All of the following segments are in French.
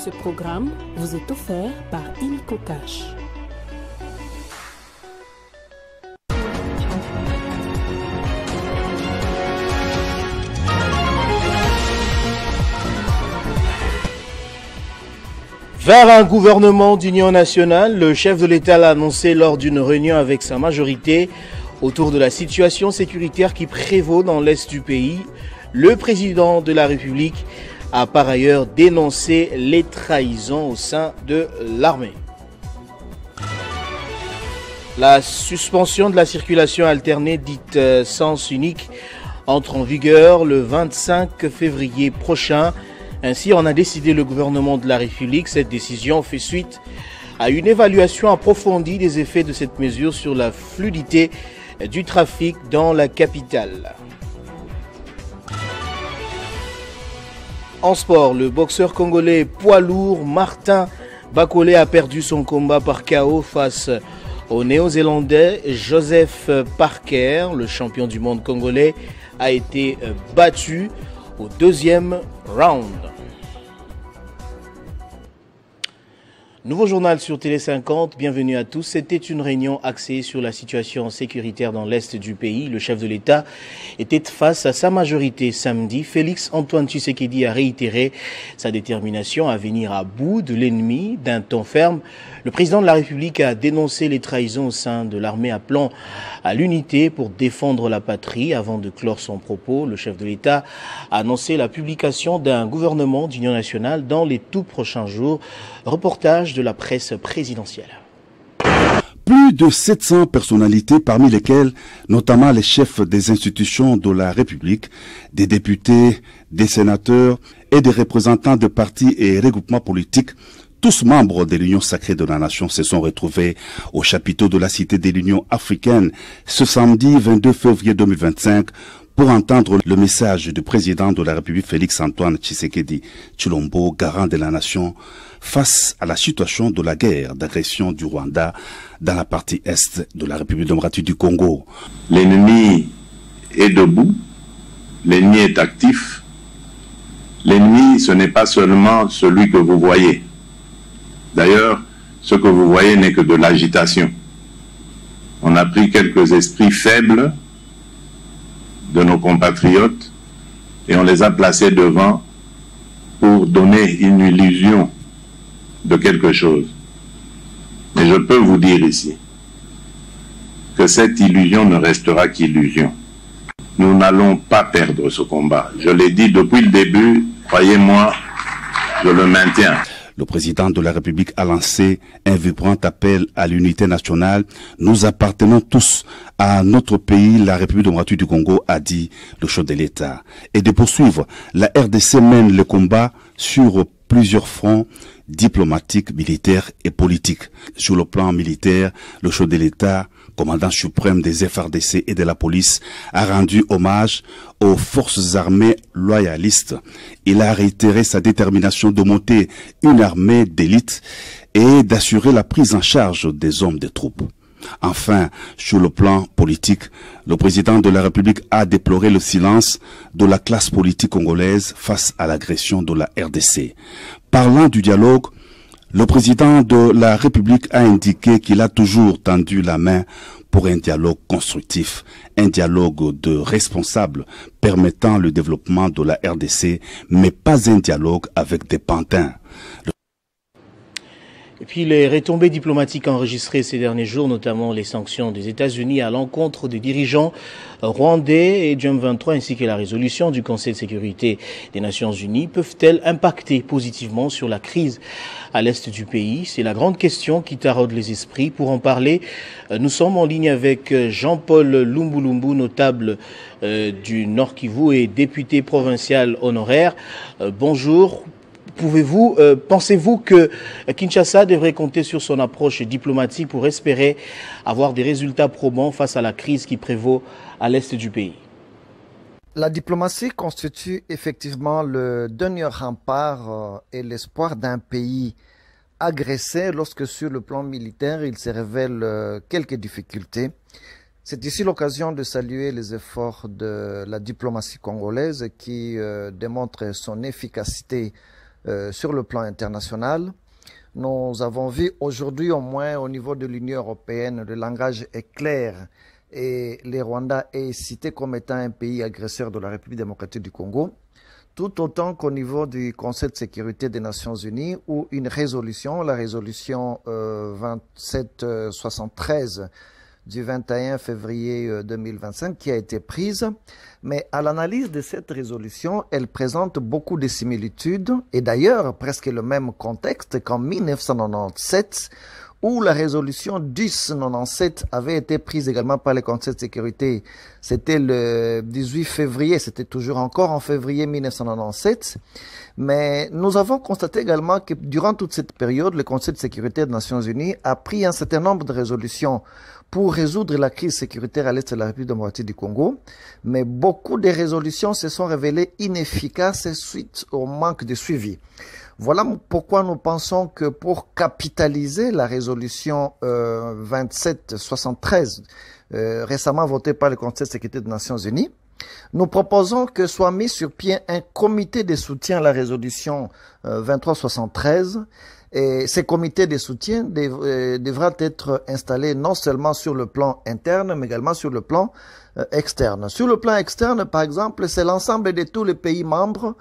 Ce programme vous est offert par Illico Cash. Vers un gouvernement d'union nationale, le chef de l'État l'a annoncé lors d'une réunion avec sa majorité autour de la situation sécuritaire qui prévaut dans l'est du pays. Le président de la République a par ailleurs dénoncé les trahisons au sein de l'armée. La suspension de la circulation alternée dite sens unique entre en vigueur le 25 février prochain. Ainsi en a décidé le gouvernement de la République. Cette décision fait suite à une évaluation approfondie des effets de cette mesure sur la fluidité du trafic dans la capitale. En sport, le boxeur congolais poids lourd Martin Bakole a perdu son combat par KO face au néo-zélandais Joseph Parker. Le champion du monde congolais a été battu au deuxième round. Nouveau journal sur Télé 50, bienvenue à tous. C'était une réunion axée sur la situation sécuritaire dans l'est du pays. Le chef de l'État était face à sa majorité samedi. Félix Antoine Tshisekedi a réitéré sa détermination à venir à bout de l'ennemi d'un ton ferme. Le président de la République a dénoncé les trahisons au sein de l'armée, appelant à l'unité pour défendre la patrie. Avant de clore son propos, le chef de l'État a annoncé la publication d'un gouvernement d'union nationale dans les tout prochains jours. Reportage de la presse présidentielle. Plus de 700 personnalités, parmi lesquelles notamment les chefs des institutions de la République, des députés, des sénateurs et des représentants de partis et regroupements politiques, tous membres de l'Union sacrée de la nation, se sont retrouvés au chapiteau de la Cité de l'Union africaine ce samedi 22 février 2025 pour entendre le message du président de la République Félix Antoine Tshisekedi Tshilombo, garant de la nation, face à la situation de la guerre d'agression du Rwanda dans la partie est de la République démocratique du Congo. L'ennemi est debout, l'ennemi est actif. L'ennemi, ce n'est pas seulement celui que vous voyez. D'ailleurs, ce que vous voyez n'est que de l'agitation. On a pris quelques esprits faibles de nos compatriotes et on les a placés devant pour donner une illusion de quelque chose. Mais je peux vous dire ici que cette illusion ne restera qu'illusion. Nous n'allons pas perdre ce combat. Je l'ai dit depuis le début, croyez-moi, je le maintiens. Le président de la République a lancé un vibrant appel à l'unité nationale. Nous appartenons tous à notre pays, la République démocratique du Congo, a dit le chef de l'État. Et de poursuivre, la RDC mène le combat sur plusieurs fronts diplomatiques, militaires et politiques. Sur le plan militaire, le chef de l'État, commandant suprême des FARDC et de la police, a rendu hommage aux forces armées loyalistes. Il a réitéré sa détermination de monter une armée d'élite et d'assurer la prise en charge des hommes des troupes. Enfin, sur le plan politique, le président de la République a déploré le silence de la classe politique congolaise face à l'agression de la RDC. Parlant du dialogue, le président de la République a indiqué qu'il a toujours tendu la main pour un dialogue constructif, un dialogue de responsables permettant le développement de la RDC, mais pas un dialogue avec des pantins. Et puis les retombées diplomatiques enregistrées ces derniers jours, notamment les sanctions des États-Unis à l'encontre des dirigeants rwandais et du M23 ainsi que la résolution du Conseil de sécurité des Nations Unies, peuvent-elles impacter positivement sur la crise à l'est du pays? C'est la grande question qui taraude les esprits. Pour en parler, nous sommes en ligne avec Jean-Paul Lumbulumbu, notable du Nord Kivu et député provincial honoraire. Bonjour. Pensez-vous que Kinshasa devrait compter sur son approche diplomatique pour espérer avoir des résultats probants face à la crise qui prévaut à l'est du pays? La diplomatie constitue effectivement le dernier rempart et l'espoir d'un pays agressé lorsque sur le plan militaire il se révèle quelques difficultés. C'est ici l'occasion de saluer les efforts de la diplomatie congolaise qui démontre son efficacité sur le plan international. Nous avons vu aujourd'hui, au moins au niveau de l'Union européenne, le langage est clair et le Rwanda est cité comme étant un pays agresseur de la République démocratique du Congo, tout autant qu'au niveau du Conseil de sécurité des Nations Unies, où une résolution, la résolution 2773 du 21 février 2025, qui a été prise. Mais à l'analyse de cette résolution, elle présente beaucoup de similitudes, et d'ailleurs presque le même contexte qu'en 1997, où la résolution 1097 avait été prise également par le Conseil de sécurité. C'était le 18 février, c'était toujours encore en février 1997. Mais nous avons constaté également que durant toute cette période, le Conseil de sécurité des Nations Unies a pris un certain nombre de résolutions pour résoudre la crise sécuritaire à l'est de la République démocratique du Congo. Mais beaucoup de résolutions se sont révélées inefficaces suite au manque de suivi. Voilà pourquoi nous pensons que pour capitaliser la résolution 2773 récemment votée par le Conseil de sécurité des Nations Unies, nous proposons que soit mis sur pied un comité de soutien à la résolution 2373. Et ces comités de soutien devra être installés non seulement sur le plan interne, mais également sur le plan externe. Sur le plan externe, par exemple, c'est l'ensemble de tous les pays membres,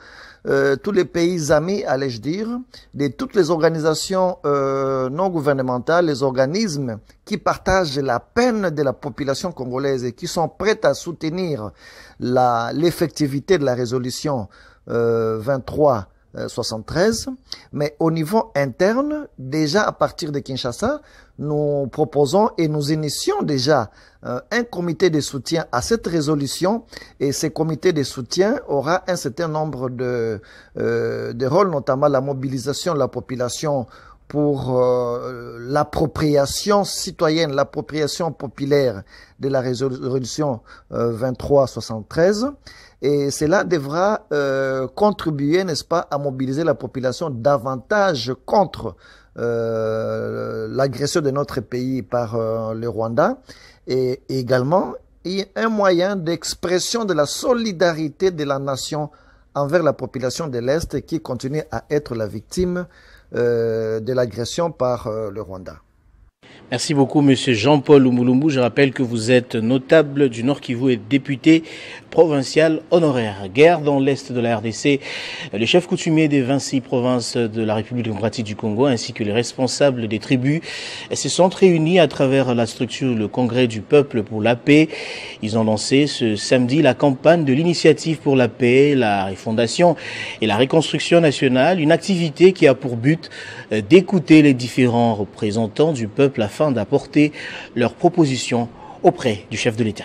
tous les pays amis, allais-je dire, de toutes les organisations non gouvernementales, les organismes qui partagent la peine de la population congolaise et qui sont prêts à soutenir l'effectivité de la résolution 2373, mais au niveau interne, déjà à partir de Kinshasa, nous proposons et nous initions déjà un comité de soutien à cette résolution, et ce comité de soutien aura un certain nombre de rôles, notamment la mobilisation de la population pour l'appropriation citoyenne, l'appropriation populaire de la résolution 2373. Et cela devra contribuer, n'est-ce pas, à mobiliser la population davantage contre l'agression de notre pays par le Rwanda, et également un moyen d'expression de la solidarité de la nation envers la population de l'Est qui continue à être la victime de l'agression par le Rwanda. Merci beaucoup, Monsieur Jean-Paul Oumoulumbu. Je rappelle que vous êtes notable du Nord Kivu et député provincial honoraire. Guerre dans l'Est de la RDC. Les chefs coutumiers des 26 provinces de la République démocratique du Congo ainsi que les responsables des tribus se sont réunis à travers la structure le Congrès du Peuple pour la Paix. Ils ont lancé ce samedi la campagne de l'Initiative pour la Paix, la refondation et la reconstruction nationale, une activité qui a pour but d'écouter les différents représentants du peuple afin d'apporter leurs propositions auprès du chef de l'État.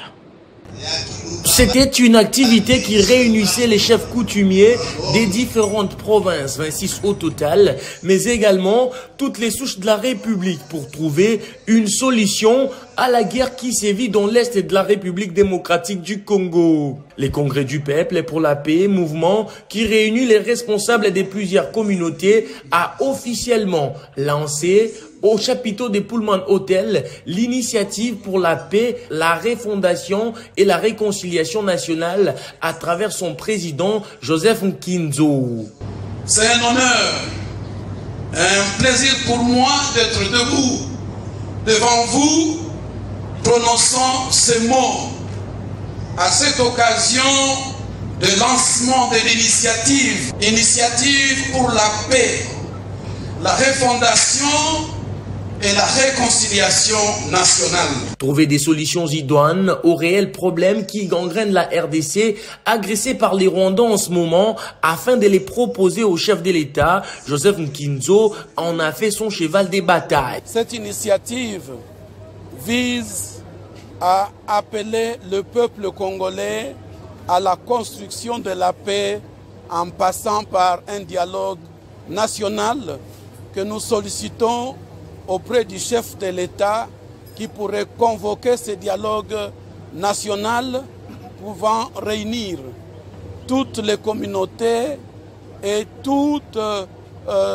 C'était une activité qui réunissait les chefs coutumiers des différentes provinces, 26 au total, mais également toutes les souches de la République pour trouver une solution à la guerre qui sévit dans l'Est de la République démocratique du Congo. Les congrès du peuple et pour la paix, mouvement qui réunit les responsables de plusieurs communautés, a officiellement lancé au chapiteau des Pullman Hotel l'initiative pour la paix, la refondation et la réconciliation nationale à travers son président Joseph Nkinzo. C'est un honneur, un plaisir pour moi d'être debout devant vous, prononçant ces mots à cette occasion de lancement de l'initiative pour la paix, la refondation et la réconciliation nationale. Trouver des solutions idoines aux réels problèmes qui gangrènent la RDC, agressée par les Rwandais en ce moment, afin de les proposer au chef de l'État. Joseph Nkinzo en a fait son cheval de bataille. Cette initiative vise à appeler le peuple congolais à la construction de la paix en passant par un dialogue national que nous sollicitons auprès du chef de l'État qui pourrait convoquer ce dialogue national pouvant réunir toutes les communautés et toute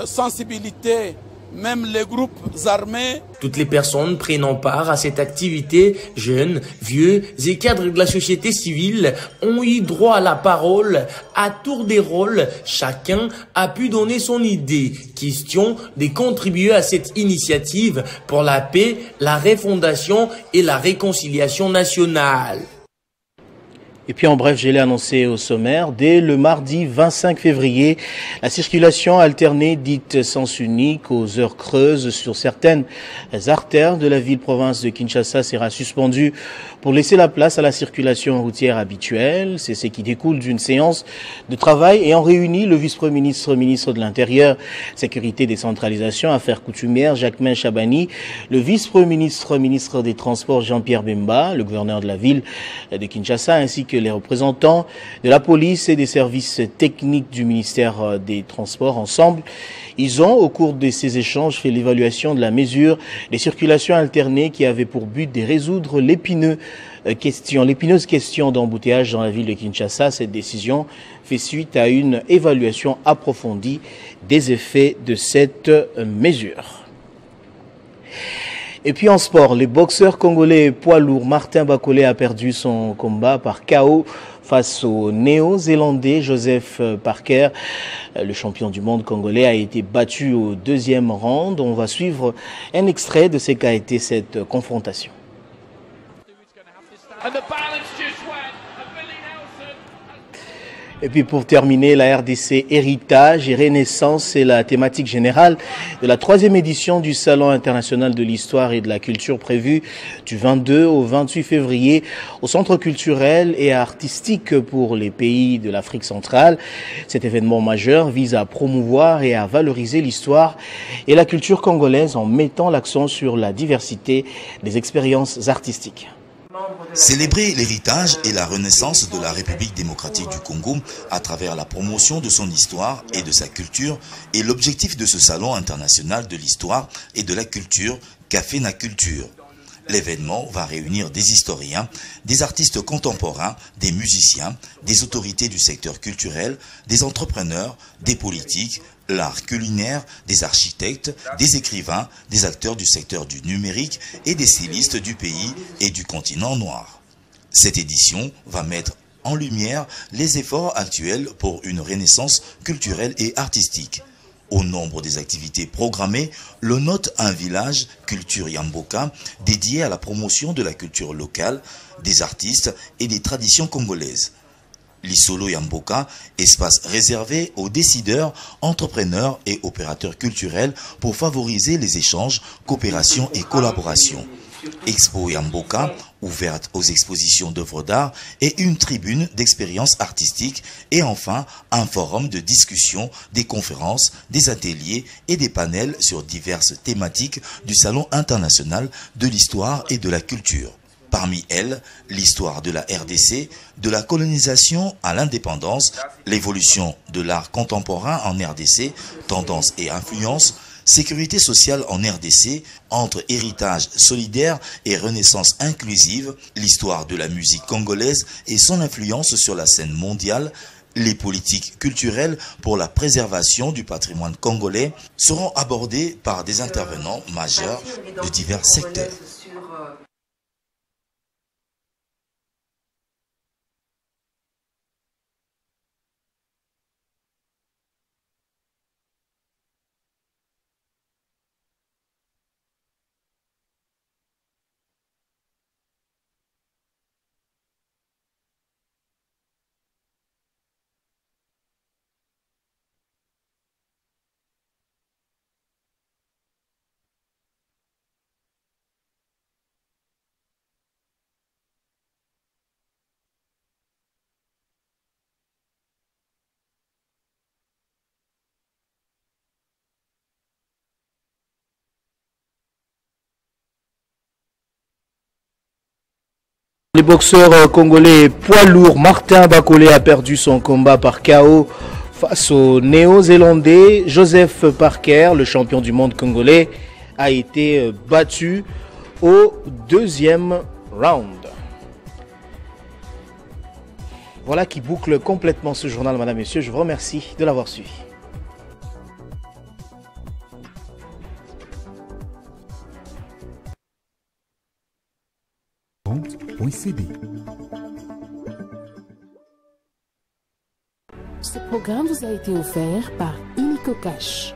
sensibilité même les groupes armés. Toutes les personnes prenant part à cette activité, jeunes, vieux et cadres de la société civile, ont eu droit à la parole. À tour des rôles, chacun a pu donner son idée. Question de contribuer à cette initiative pour la paix, la refondation et la réconciliation nationale. Et puis en bref, je l'ai annoncé au sommaire, dès le mardi 25 février, la circulation alternée dite sens unique aux heures creuses sur certaines artères de la ville-province de Kinshasa sera suspendue pour laisser la place à la circulation routière habituelle. C'est ce qui découle d'une séance de travail ayant réuni le vice-premier ministre, ministre de l'Intérieur, Sécurité, Décentralisation, Affaires coutumières, Jacquemain Chabani, le vice-premier ministre, ministre des Transports, Jean-Pierre Bemba, le gouverneur de la ville de Kinshasa, ainsi que les représentants de la police et des services techniques du ministère des Transports. Ensemble, ils ont, au cours de ces échanges, fait l'évaluation de la mesure des circulations alternées qui avait pour but de résoudre l'épineuse question d'embouteillage dans la ville de Kinshasa. Cette décision fait suite à une évaluation approfondie des effets de cette mesure. Et puis en sport, le boxeur congolais poids lourd Martin Bakolé a perdu son combat par KO face au néo-zélandais Joseph Parker. Le champion du monde congolais a été battu au deuxième round. On va suivre un extrait de ce qu'a été cette confrontation. Et puis pour terminer, la RDC Héritage et Renaissance, c'est la thématique générale de la 3e édition du Salon international de l'histoire et de la culture prévue du 22 au 28 février au Centre culturel et artistique pour les pays de l'Afrique centrale. Cet événement majeur vise à promouvoir et à valoriser l'histoire et la culture congolaise en mettant l'accent sur la diversité des expériences artistiques. Célébrer l'héritage et la renaissance de la République démocratique du Congo à travers la promotion de son histoire et de sa culture est l'objectif de ce Salon international de l'histoire et de la culture, Café na Culture. L'événement va réunir des historiens, des artistes contemporains, des musiciens, des autorités du secteur culturel, des entrepreneurs, des politiques, l'art culinaire, des architectes, des écrivains, des acteurs du secteur du numérique et des stylistes du pays et du continent noir. Cette édition va mettre en lumière les efforts actuels pour une renaissance culturelle et artistique. Au nombre des activités programmées, le note un village Culture Yamboka dédié à la promotion de la culture locale, des artistes et des traditions congolaises. L'Isolo Yamboka, espace réservé aux décideurs, entrepreneurs et opérateurs culturels pour favoriser les échanges, coopération et collaboration. Expo Yamboka, ouverte aux expositions d'œuvres d'art et une tribune d'expériences artistiques et enfin un forum de discussion, des conférences, des ateliers et des panels sur diverses thématiques du Salon international de l'histoire et de la culture. Parmi elles, l'histoire de la RDC, de la colonisation à l'indépendance, l'évolution de l'art contemporain en RDC, tendances et influences, sécurité sociale en RDC, entre héritage solidaire et renaissance inclusive, l'histoire de la musique congolaise et son influence sur la scène mondiale, les politiques culturelles pour la préservation du patrimoine congolais seront abordées par des intervenants majeurs de divers secteurs. Le boxeur congolais poids lourd Martin Bakolé a perdu son combat par KO face au néo-zélandais Joseph Parker. Le champion du monde congolais a été battu au deuxième round. Voilà qui boucle complètement ce journal, madame, messieurs. Je vous remercie de l'avoir suivi. www.rtvcongo.cd. Ce programme vous a été offert par Illico Cash.